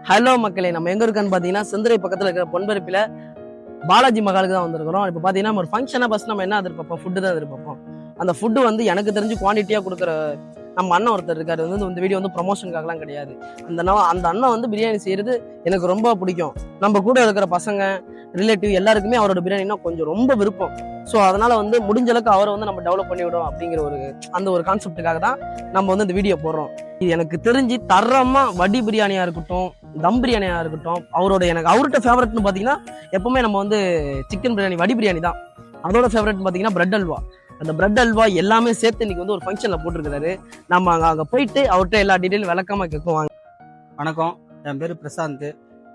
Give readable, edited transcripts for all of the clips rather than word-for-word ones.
Hello மக்களே, நம்ம எங்க இருக்கோன்னு பாத்தீங்கன்னா செந்துரை பக்கத்துல இருக்கிற பொன்பரப்பில பாலாஜி மகாலுக்கு தான் வந்திருக்கிறோம். இப்போ பாத்தீங்கன்னா ஒரு ஃபங்க்ஷனா ஃபர்ஸ்ட் நம்ம என்ன எதிர்பார்ப்போம்? ஃபுட்டு தான் எதிர்பார்ப்போம். அந்த ஃபுட்டு வந்து எனக்கு தெரிஞ்சு குவான்டிட்டியா கொடுக்குற நம்ம அண்ணன் ஒருத்தர் இருக்காரு. வந்து இந்த வீடியோ வந்து ப்ரொமோஷனுக்காகலாம் கிடையாது. அந்த அண்ணன் வந்து பிரியாணி செய்யறது எனக்கு ரொம்ப பிடிக்கும். நம்ம கூட இருக்கிற பசங்க ரிலேட்டிவ் எல்லாருக்குமே அவரோட பிரியாணினா கொஞ்சம் ரொம்ப விருப்பம். ஸோ அதனால வந்து முடிஞ்ச அளவுக்கு அவரை வந்து நம்ம டெவலப் பண்ணி விடும் அப்படிங்கிற ஒரு கான்செப்டுக்காக தான் நம்ம வந்து இந்த வீடியோ போடுறோம். இது எனக்கு தெரிஞ்சு தரமா வடி பிரியாணியா இருக்கட்டும், தம் பிரியாணியா இருக்கட்டும், அவர்கிட்ட ஃபேவரட்னு பாத்தீங்கன்னா எப்பவுமே நம்ம வந்து சிக்கன் பிரியாணி, வடி பிரியாணி தான். அதோட ஃபேவரட் பாத்தீங்கன்னா பிரெட் அல்வா. அந்த பிரெட் அல்வா எல்லாமே சேர்த்து இன்னைக்கு வந்து ஒரு ஃபங்க்ஷன்ல போட்டிருக்காரு. நம்ம அங்க போயிட்டு அவர்கிட்ட எல்லா டீட்டெயிலும் விளக்கமா கேட்குவாங்க. வணக்கம், என் பேர் பிரசாந்த்.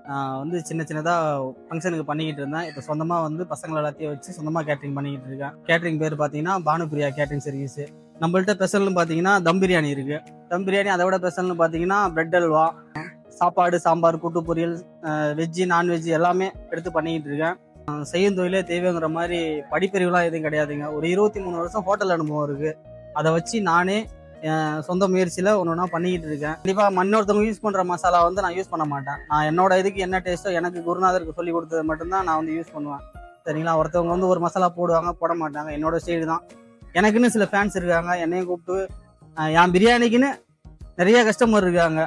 நான் வந்து சின்னதாக ஃபங்க்ஷனுக்கு பண்ணிக்கிட்டு இருந்தேன். இப்போ சொந்தமாக வந்து பசங்களை எல்லாத்தையும் வச்சு சொந்தமாக கேட்ரிங் பண்ணிக்கிட்டு இருக்கேன். கேட்ரிங் பேர் பார்த்தீங்கன்னா பானுபிரியா கேட்ரிங் சர்வீஸு. நம்மள்ட்ட ஸ்பெஷல்னு பார்த்தீங்கன்னா தம் பிரியாணி இருக்குது. தம் பிரியாணி அதை விட ஸ்பெஷல்னு பார்த்தீங்கன்னா பிரெட் அல்வா, சாப்பாடு, சாம்பார், கூட்டு பொரியல், வெஜ்ஜு நான்வெஜ்ஜு எல்லாமே எடுத்து பண்ணிக்கிட்டு இருக்கேன். செய்யும் தொழிலே தெய்வங்கிற மாதிரி படிப்பறிவுலாம் எதுவும் கிடையாதுங்க. ஒரு 23 வருஷம் ஹோட்டல் அனுபவம் இருக்குது. அதை வச்சு நானே சொந்த முயற்சியில் ஒன்று பண்ணிக்கிட்டு இருக்கேன். கண்டிப்பாக இன்னொருத்தவங்க யூஸ் பண்ணுற மசாலா வந்து நான் யூஸ் பண்ண மாட்டேன். நான் என்னோட இதுக்கு என்ன டேஸ்ட்டோ எனக்கு குருநாதருக்கு சொல்லி கொடுத்தது மட்டும்தான் நான் வந்து யூஸ் பண்ணுவேன். சரிங்களா? ஒருத்தவங்க வந்து ஒரு மசாலா போடுவாங்க, போட மாட்டாங்க. என்னோட ஸ்டைல் தான். எனக்குன்னு சில ஃபேன்ஸ் இருக்காங்க. என்னையும் கூப்பிட்டு என் பிரியாணிக்குன்னு நிறைய கஸ்டமர் இருக்காங்க.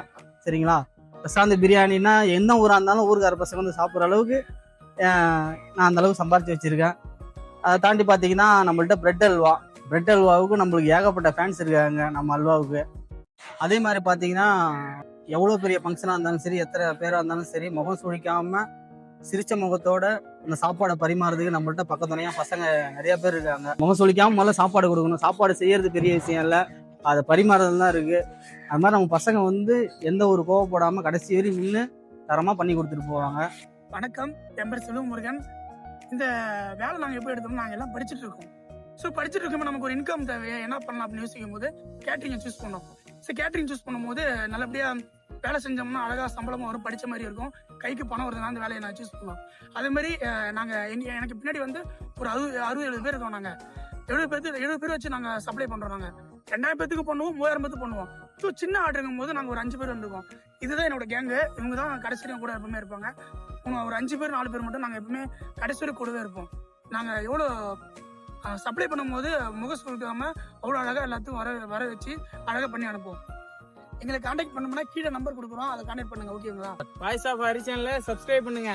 சரிங்களா? பிரசாந்த் பிரியாணின்னா எந்த ஊராக இருந்தாலும் ஊருக்கார பசங்க வந்து சாப்பிட்ற அளவுக்கு நான் அந்த அளவுக்கு சம்பாரிச்சு வச்சுருக்கேன். அதை தாண்டி பார்த்தீங்கன்னா நம்மள்ட்ட பிரெட் அல்வாவுக்கு நம்மளுக்கு ஏகப்பட்ட ஃபேன்ஸ் இருக்காங்க. நம்ம அல்வாவுக்கு அதே மாதிரி பார்த்தீங்கன்னா எவ்வளோ பெரிய ஃபங்க்ஷனாக இருந்தாலும் சரி, எத்தனை பேராக இருந்தாலும் சரி, முகம் சுழிக்காமல் சிரிச்ச முகத்தோட அந்த சாப்பாடை பரிமாறதுக்கு நம்மள்ட்ட பக்கத்துணையாக பசங்க நிறைய பேர் இருக்காங்க. முகம் சுழிக்காமல் முதல்ல சாப்பாடு கொடுக்கணும். சாப்பாடு செய்யறது பெரிய விஷயம் இல்லை, அதை பரிமாறது தான் இருக்குது. அது மாதிரி நம்ம பசங்க வந்து எந்த ஒரு கோவப்படாமல் கடைசி வரையும் நின்று தரமாக பண்ணி கொடுத்துட்டு போவாங்க. வணக்கம், என் பேர் செல்வமுருகன். இந்த வேலை நாங்கள் எப்படி எடுத்தோம்னா, நாங்கள் எல்லாம் படிச்சுட்டு இருக்கோம். ஸோ படிச்சுட்டு இருக்கும்போது நமக்கு ஒரு இன்கம் தேவையா, என்ன பண்ணலாம் அப்படின்னு யோசிக்கும் போது கேட்ரிங்கை சூஸ் பண்ணோம். ஸோ கேட்ரிங் சூஸ் பண்ணும்போது நல்லபடியாக வேலை செஞ்சோம்னா அழகாக சம்பளமாக வரும், படித்த மாதிரி இருக்கும், கைக்கு பணம் வருதுன்னா அந்த வேலையை நான் சூஸ் பண்ணுவோம். அதே மாதிரி நாங்கள் எனக்கு பின்னாடி வந்து ஒரு 60-70 பேர் இருக்கோம். நாங்கள் 70 பேர் வச்சு நாங்கள் சப்ளை பண்ணுறோம். நாங்கள் 2000 பேத்துக்கு பண்ணுவோம், 3000 பேத்துக்கு பண்ணுவோம். ஸோ சின்ன ஆர்டருங்கும் போது நாங்கள் ஒரு 5 பேர் வந்துருக்கோம். இதுதான் என்னோட கேங்கு. இவங்க தான் கடைசியும் கூட எப்பவுமே இருப்பாங்க. ஒரு 5 பேர் 4 பேர் மட்டும் நாங்கள் எப்பவுமே கடைசி வரை கூடவே இருப்போம். நாங்கள் எவ்வளோ சப்ளை பண்ணும்போது முக சுருக்காம அவ்வளோ அழகாக எல்லாத்துக்கும் வர வச்சு அழகாக பண்ணி அனுப்புவோம். எங்களை கான்டாக்ட் பண்ணோம்னா கீழே நம்பர் கொடுக்குறோம், அதை கான்டாக்ட் பண்ணுங்க. ஓகேங்களா? வாய்ஸ் ஆஃப் ஹரிசன்ல சப்ஸ்கிரைப் பண்ணுங்க.